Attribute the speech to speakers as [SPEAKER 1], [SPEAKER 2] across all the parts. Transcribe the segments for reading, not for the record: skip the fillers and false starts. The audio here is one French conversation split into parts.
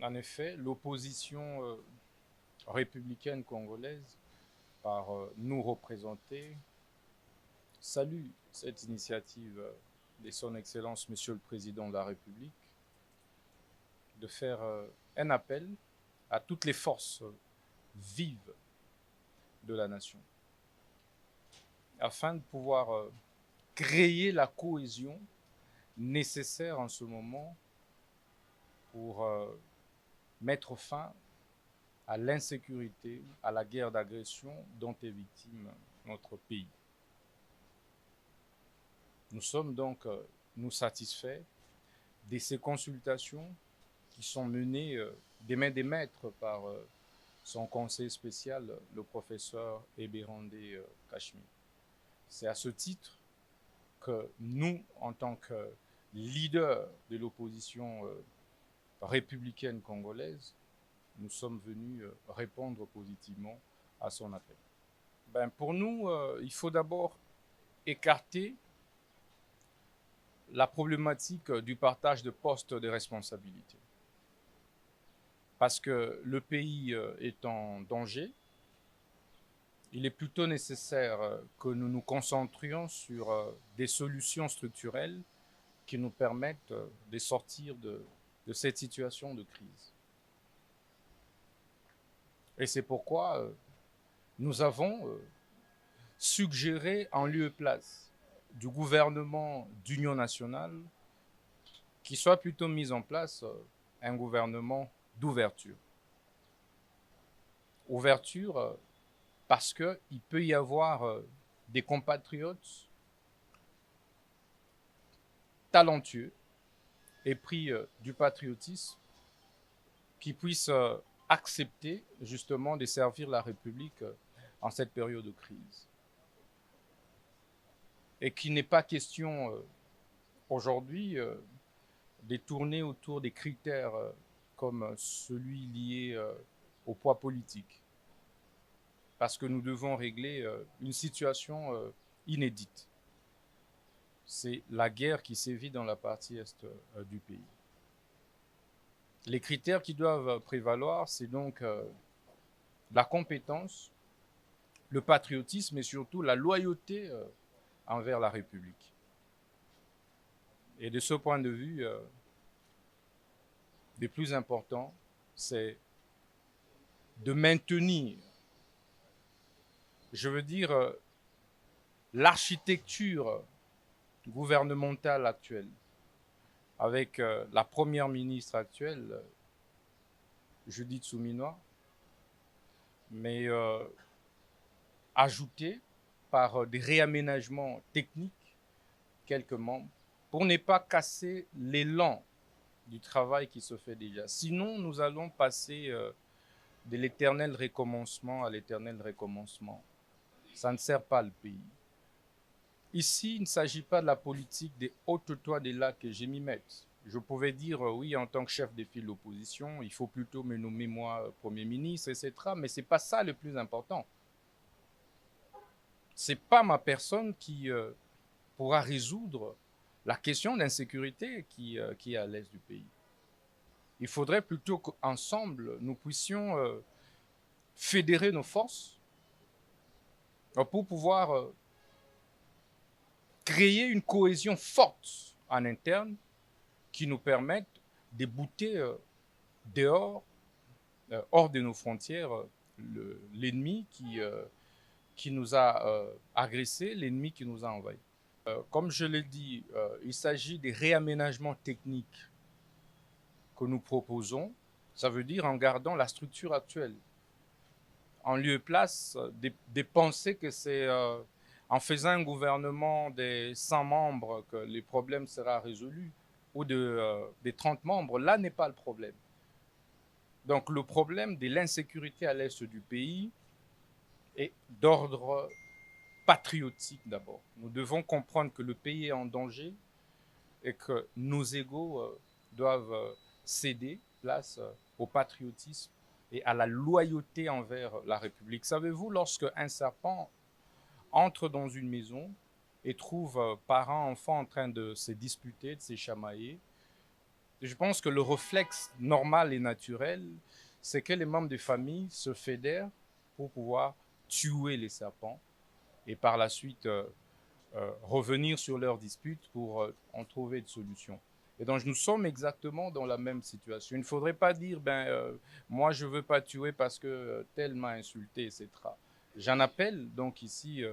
[SPEAKER 1] En effet, l'opposition républicaine congolaise, par nous représenter, salue cette initiative de son Excellence Monsieur le Président de la République de faire un appel à toutes les forces vives de la nation afin de pouvoir créer la cohésion nécessaire en ce moment pour mettre fin à l'insécurité, à la guerre d'agression dont est victime notre pays. Nous sommes donc nous satisfaits de ces consultations qui sont menées des mains des maîtres par son conseil spécial, le professeur Ebérandé Kachmi. C'est à ce titre que nous, en tant que leaders de l'opposition républicaine congolaise, nous sommes venus répondre positivement à son appel. Pour nous, il faut d'abord écarter la problématique du partage de postes de responsabilité. Parce que le pays est en danger, il est plutôt nécessaire que nous nous concentrions sur des solutions structurelles qui nous permettent de sortir de cette situation de crise. Et c'est pourquoi nous avons suggéré en lieu et place du gouvernement d'union nationale qu'il soit plutôt mis en place un gouvernement d'ouverture. Ouverture parce qu'il peut y avoir des compatriotes talentueux, épris du patriotisme, qui puissent accepter justement de servir la République en cette période de crise. Et qu'il n'est pas question aujourd'hui de tourner autour des critères comme celui lié au poids politique. Parce que nous devons régler une situation inédite. C'est la guerre qui sévit dans la partie est du pays. Les critères qui doivent prévaloir, c'est donc la compétence, le patriotisme et surtout la loyauté envers la République. Et de ce point de vue, le plus important, c'est de maintenir, je veux dire, l'architecture gouvernementale actuelle, avec la première ministre actuelle, Judith Suminwa, mais ajoutée par des réaménagements techniques, quelques membres, pour ne pas casser l'élan du travail qui se fait déjà. Sinon, nous allons passer de l'éternel recommencement à l'éternel recommencement. Ça ne sert pas le pays. Ici, il ne s'agit pas de la politique des hautes toits des lacs que je m'y mette. Je pouvais dire, oui, en tant que chef de file de l'opposition, il faut plutôt me nommer moi Premier ministre, etc. Mais ce n'est pas ça le plus important. Ce n'est pas ma personne qui pourra résoudre la question d'insécurité qui est à l'est du pays. Il faudrait plutôt qu'ensemble, nous puissions fédérer nos forces pour pouvoir créer une cohésion forte en interne qui nous permette de bouter dehors, hors de nos frontières, l'ennemi qui nous a agressés, l'ennemi qui nous a envahis. Comme je l'ai dit, il s'agit des réaménagements techniques que nous proposons. Ça veut dire en gardant la structure actuelle. En lieu et place de penser que c'est en faisant un gouvernement de 100 membres que les problèmes seront résolus, ou des 30 membres, là n'est pas le problème. Donc le problème de l'insécurité à l'est du pays est d'ordre patriotique d'abord. Nous devons comprendre que le pays est en danger et que nos égos doivent céder place au patriotisme et à la loyauté envers la République. Savez-vous, lorsque un serpent entre dans une maison et trouve parents, enfants en train de se disputer, de se chamailler, je pense que le réflexe normal et naturel, c'est que les membres des familles se fédèrent pour pouvoir tuer les serpents et par la suite revenir sur leurs disputes pour en trouver une solution. Et donc nous sommes exactement dans la même situation. Il ne faudrait pas dire, moi je ne veux pas tuer parce que tel m'a insulté, etc. J'en appelle donc ici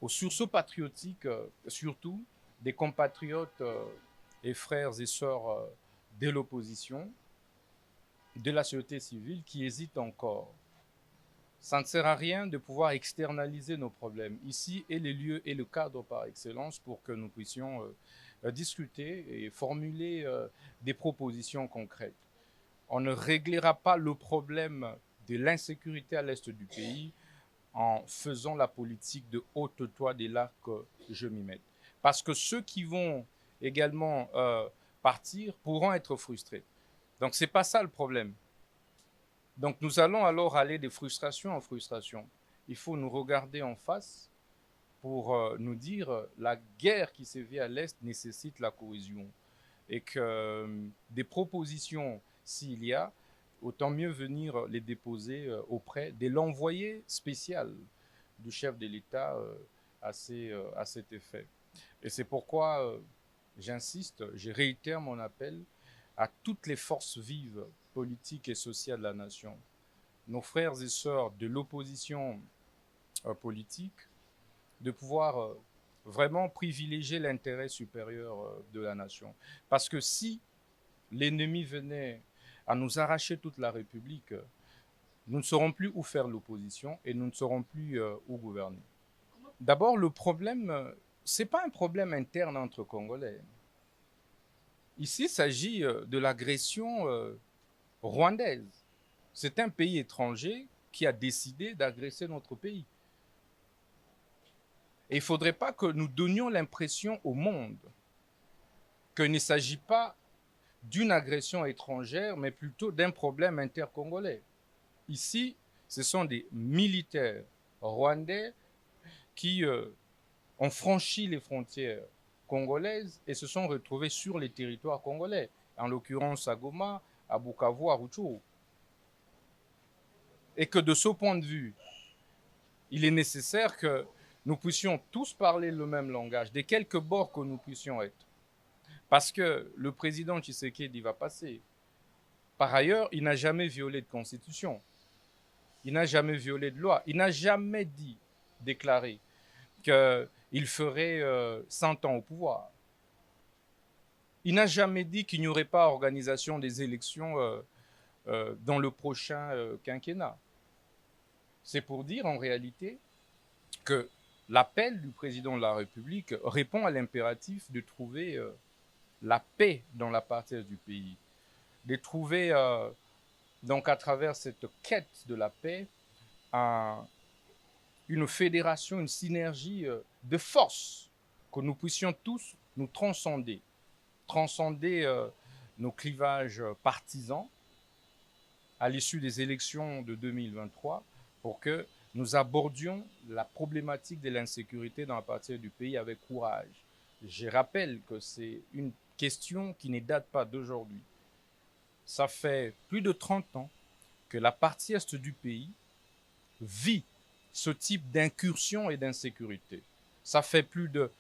[SPEAKER 1] au sursaut patriotique, surtout des compatriotes et frères et sœurs de l'opposition, de la société civile qui hésitent encore. Ça ne sert à rien de pouvoir externaliser nos problèmes. Ici est le lieu et le cadre par excellence pour que nous puissions discuter et formuler des propositions concrètes. On ne réglera pas le problème de l'insécurité à l'est du pays en faisant la politique de haute-toi des là que je m'y mette. Parce que ceux qui vont également partir pourront être frustrés. Donc ce n'est pas ça le problème. Donc nous allons alors aller de frustration en frustration. Il faut nous regarder en face pour nous dire la guerre qui sévit à l'Est nécessite la cohésion et que des propositions, s'il y a, autant mieux venir les déposer auprès de l'envoyé spécial du chef de l'État à cet effet. Et c'est pourquoi j'insiste, je réitère mon appel à toutes les forces vives politiques et sociales de la nation, nos frères et sœurs de l'opposition politique, de pouvoir vraiment privilégier l'intérêt supérieur de la nation. Parce que si l'ennemi venait à nous arracher toute la République, nous ne saurons plus où faire l'opposition et nous ne saurons plus où gouverner. D'abord, le problème, ce n'est pas un problème interne entre Congolais. Ici, il s'agit de l'agression rwandaise. C'est un pays étranger qui a décidé d'agresser notre pays. Et il ne faudrait pas que nous donnions l'impression au monde qu'il ne s'agit pas d'une agression étrangère, mais plutôt d'un problème intercongolais. Ici, ce sont des militaires rwandais qui ont franchi les frontières congolaises et se sont retrouvés sur les territoires congolais, en l'occurrence à Goma, à Bukavu, à Rutshuru. Et que de ce point de vue, il est nécessaire que nous puissions tous parler le même langage, de quelque bord que nous puissions être. Parce que le président Tshisekedi va passer. Par ailleurs, il n'a jamais violé de constitution. Il n'a jamais violé de loi. Il n'a jamais déclaré qu'il ferait 100 ans au pouvoir. Il n'a jamais dit qu'il n'y aurait pas organisation des élections dans le prochain quinquennat. C'est pour dire en réalité que l'appel du président de la République répond à l'impératif de trouver la paix dans la partie du pays, de trouver donc à travers cette quête de la paix une fédération, une synergie de force, que nous puissions tous nous transcender nos clivages partisans à l'issue des élections de 2023 pour que nous abordions la problématique de l'insécurité dans la partie du pays avec courage. Je rappelle que c'est une question qui ne date pas d'aujourd'hui. Ça fait plus de 30 ans que la partie est du pays vit ce type d'incursion et d'insécurité. Ça fait plus de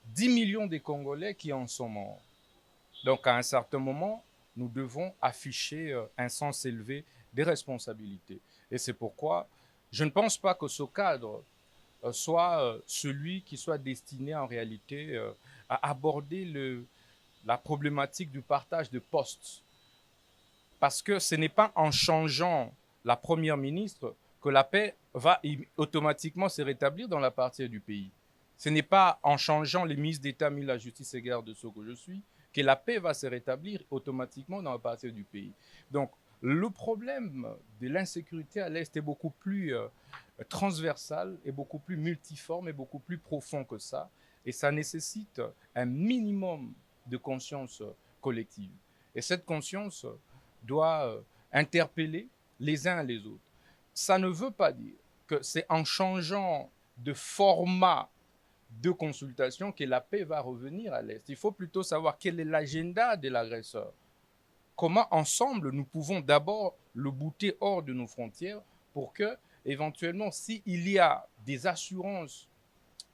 [SPEAKER 1] 10 millions de Congolais qui en sont morts. Donc à un certain moment, nous devons afficher un sens élevé des responsabilités. Et c'est pourquoi je ne pense pas que ce cadre soit celui qui soit destiné en réalité à aborder la problématique du partage de postes. Parce que ce n'est pas en changeant la première ministre que la paix va automatiquement se rétablir dans la partie du pays. Ce n'est pas en changeant les ministres d'État, ministres de la Justice et garde de ce que je suis, que la paix va se rétablir automatiquement dans la partie du pays. Donc, le problème de l'insécurité à l'Est est beaucoup plus transversal, et beaucoup plus multiforme et beaucoup plus profond que ça. Et ça nécessite un minimum de conscience collective. Et cette conscience doit interpeller les uns et les autres. Ça ne veut pas dire que c'est en changeant de format de consultation que la paix va revenir à l'Est. Il faut plutôt savoir quel est l'agenda de l'agresseur. Comment ensemble nous pouvons d'abord le bouter hors de nos frontières pour que, éventuellement, s'il y a des assurances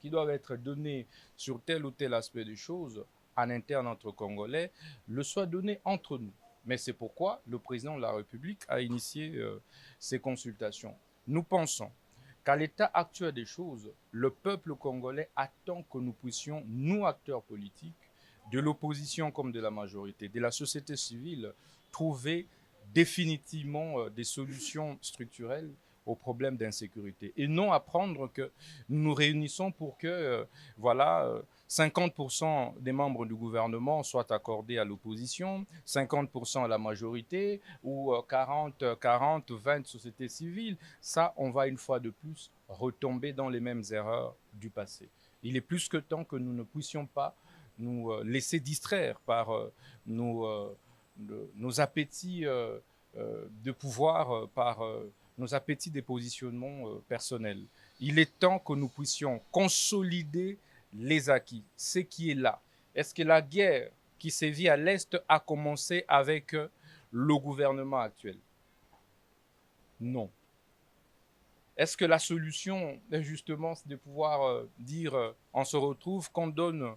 [SPEAKER 1] qui doivent être données sur tel ou tel aspect des choses en interne entre Congolais, le soit donné entre nous. Mais c'est pourquoi le président de la République a initié ces consultations. Nous pensons qu'à l'état actuel des choses, le peuple congolais attend que nous puissions, nous acteurs politiques, de l'opposition comme de la majorité, de la société civile, trouver définitivement des solutions structurelles aux problèmes d'insécurité et non apprendre que nous nous réunissons pour que voilà 50% des membres du gouvernement soient accordés à l'opposition, 50% à la majorité ou 40-40-20 sociétés civiles. Ça, on va une fois de plus retomber dans les mêmes erreurs du passé. Il est plus que temps que nous ne puissions pas nous laisser distraire par nos appétits de pouvoir, par nos appétits des positionnements personnels. Il est temps que nous puissions consolider les acquis, ce qui est là. Est-ce que la guerre qui sévit à l'Est a commencé avec le gouvernement actuel? Non. Est-ce que la solution, justement, c'est de pouvoir dire on se retrouve, qu'on donne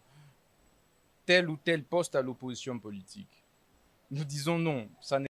[SPEAKER 1] tel ou tel poste à l'opposition politique? Nous disons non, ça n'est